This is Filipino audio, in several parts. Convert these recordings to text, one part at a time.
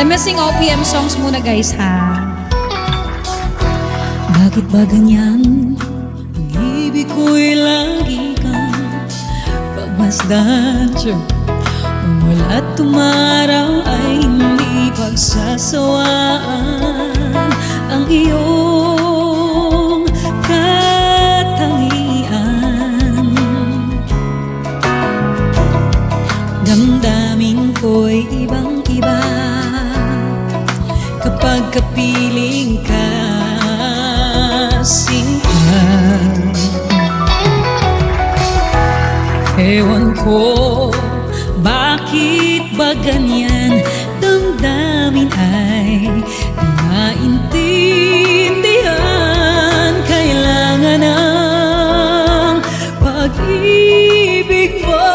I'm missing OPM songs muna guys ha. Bakit ba ganyan? Pag-ibig ko'y lagi kang pagmasdan. Umula't tumaraw ay hindi pagsasawaan ang iyong katangian. Damdamin ko'y ibang-iba kapag kapiling ka, sinta. Ewan ko bakit ba ganyan, damdamin ay di maintindihan. Kailangan ng pag-ibig mo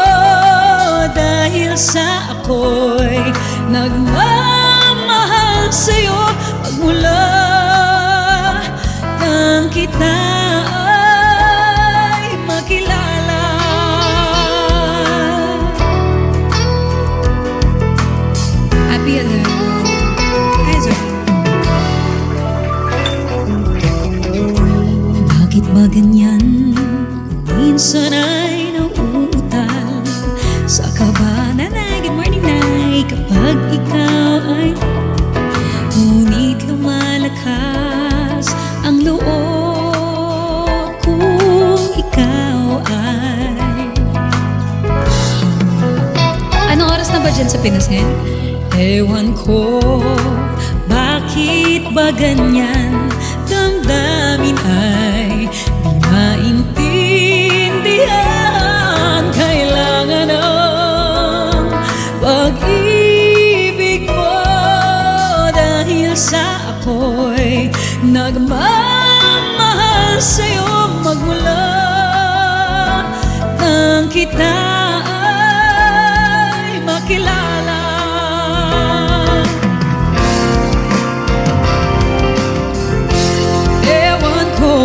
dahil sa ako'y nagmamahal sa'yo magmula nang kita ay makilala. Happy alert. Bakit ba ganyan? Minsan ay nauutal sa kaba. Nanay, good morning, Nay. Kapag ikaw ay ngunit lumalakas ang loob kung ikaw ay... Anong oras na ba dyan sa Pinas ngayon? Ewan ko bakit ba ganyan, damdamin ay di maintindihan. Kailangan ng pag-ibig mo dahil sa ako'y nagmamahal sa'yo magmula nang kita ay makilala. Ewan ko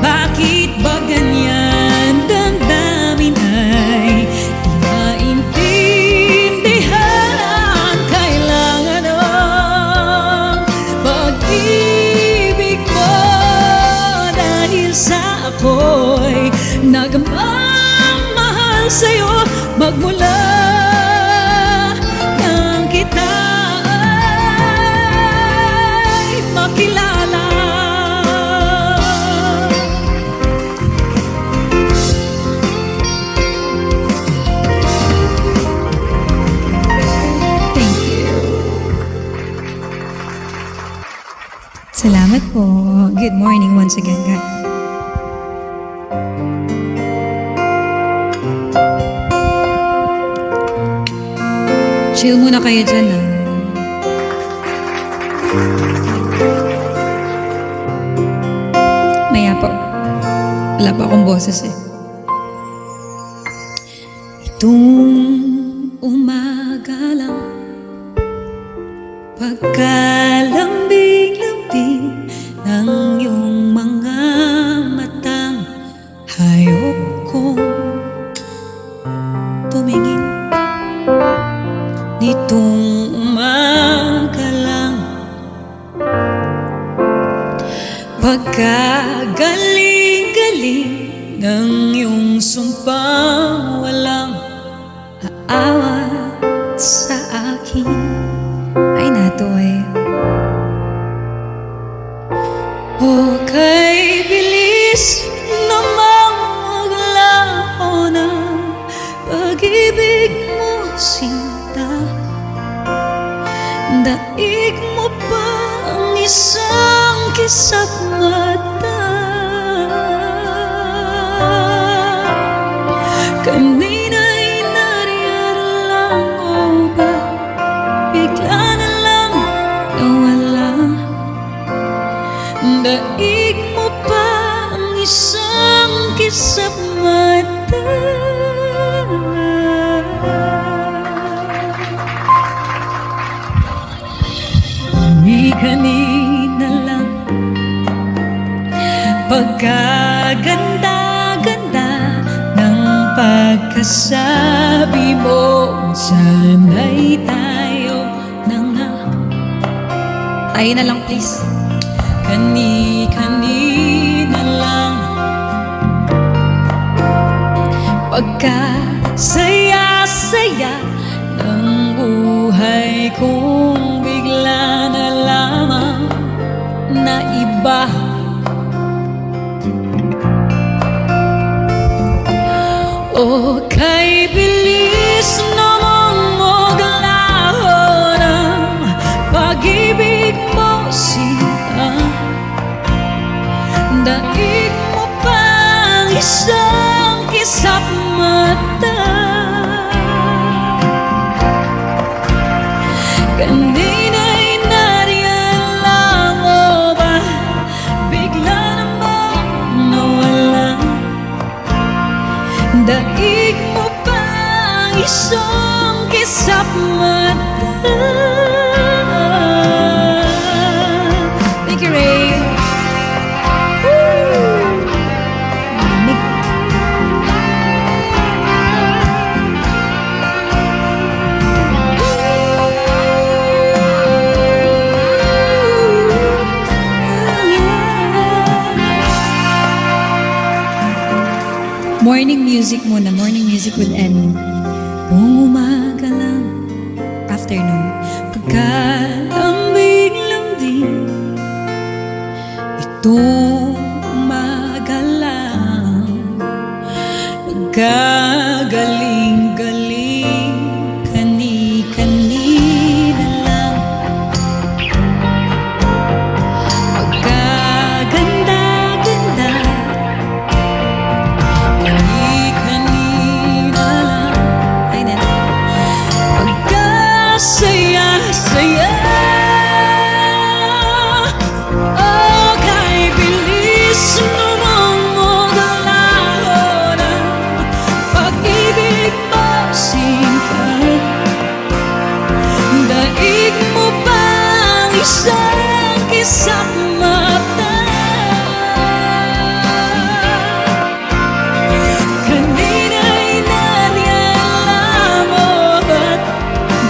bakit ba ganyan, damdamin ay di maintindihan. Kailangan ng pag-ibig mo dahil sa ako'y nagmamahal sa'yo magmula nang kita ay makilala. Thank you. Salamat po. Good morning once again, guys. Chill muna kayo dyan, ha? Maya po. Wala pa akong boses, eh. Itong umaga lang, pagkalambing-lambing ng iyong mga matang, hayop kong tumingin. Nitong umaga lang, pagkagaling-galing ng iyong sumpang walang aawat sa akin. Ay nato eh. O kay bilis namang maglaho na pag-ibig mo, sinta. Daig mo pa ang isang kisap mata. Kanina'y nariyar lang o ba bigla na lang nawala? Daig mo pa ang isang kisap mata. Kanina lang pagkaganda-ganda ng pagkasabi mo, sana'y tayo Tayo na lang please. Kani-kanina lang pagkasaya-saya ng buhay kong bigla na lamang na iba. O kay bilis naman maglaho ng pag-ibig mo sila. Daig mo pang isang kisap mata. Kanina'y nariyan mo ba bigla namang nawala? Daig mo pang isang kisap mata. Thank you, Ray. Morning music muna. Morning music with Annie. Kung umaga lang, afternoon, pagkalambing-lambing, itong umaga lang, magkagaling-galing, kani-kanina lang, magkaganda-ganda, kani-kanina lang, ay na, magkasaya-saya. Oh, kay bilis namang maglaho ng pag-ibig mo sinta. Daig mo pang isang kisap mata. Kanina'y nariyan mo ba't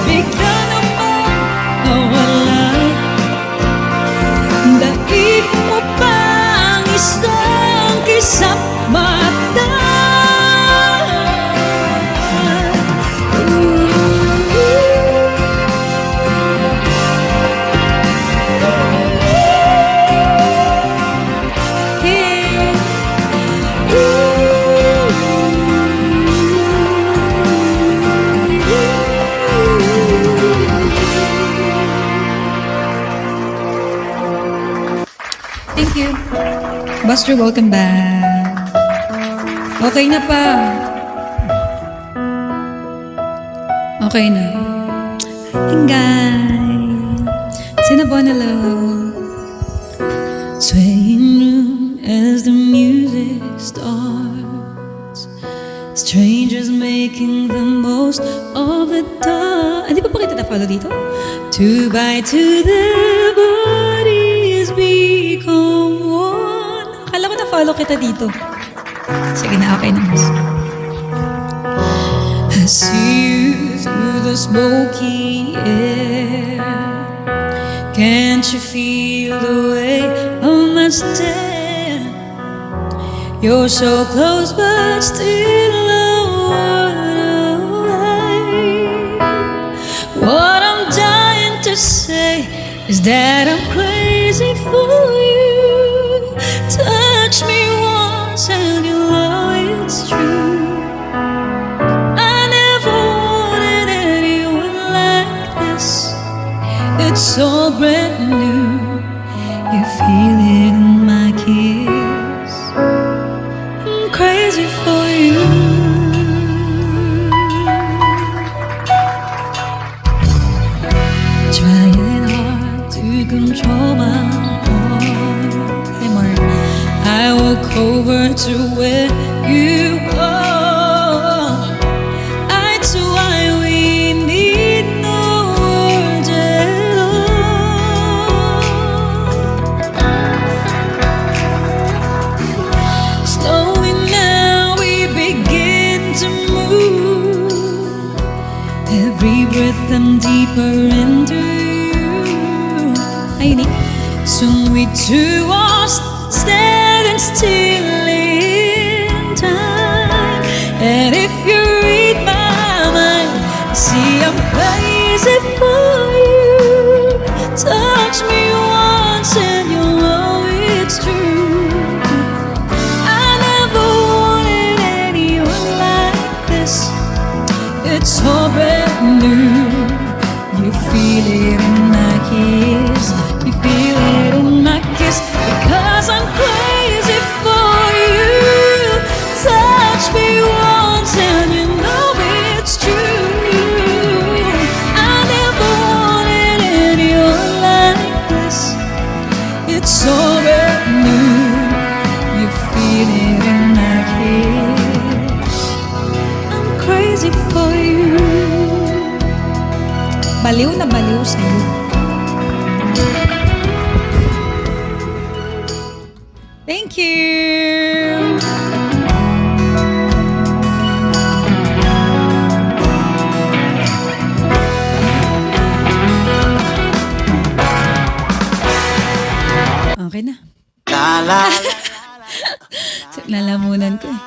bigla namang nawala? Daig mo pang isang kisap mata. Thank you. Buster, welcome back. Okay na pa. Okay na. Tingay. Sinabonalo. Swaying room as the music starts. Strangers making the most of the dark. Hindi pa kita na-follow dito? 2 by 2 the bodies become one. Akala ko na-follow kita dito. Sige na, okay na mas. I see you through the smoky air. Can't you feel the way of my stare? You're so close but still a word away. What I'm dying to say is that I'm crazy for you. Touch me once and you know it's true. I never wanted anyone like this. It's all brand new. You feel it in my kiss. I'm crazy for you. Trying hard to control my heart. Hey Mark, I walk over to where you are. Eye to eye, we need no words at all. Slowly now we begin to move. Every breath I'm deeper into you. Ay, hindi. Soon we two are standing still in time. And if you read my mind, see I'm crazy for you. Touch me once and you'll know it's true. I never wanted anyone like this. It's so brand new. You feel it in my kiss. You feel it in my kiss. Because I'm crazy for you. Touch me once and you know it's true. I never wanted anyone like this. It's so brand new. You feel it in my kiss. I'm crazy for you. Baliw na baliw sa'yo. Thank you! Okay na. Lalamunan ko eh.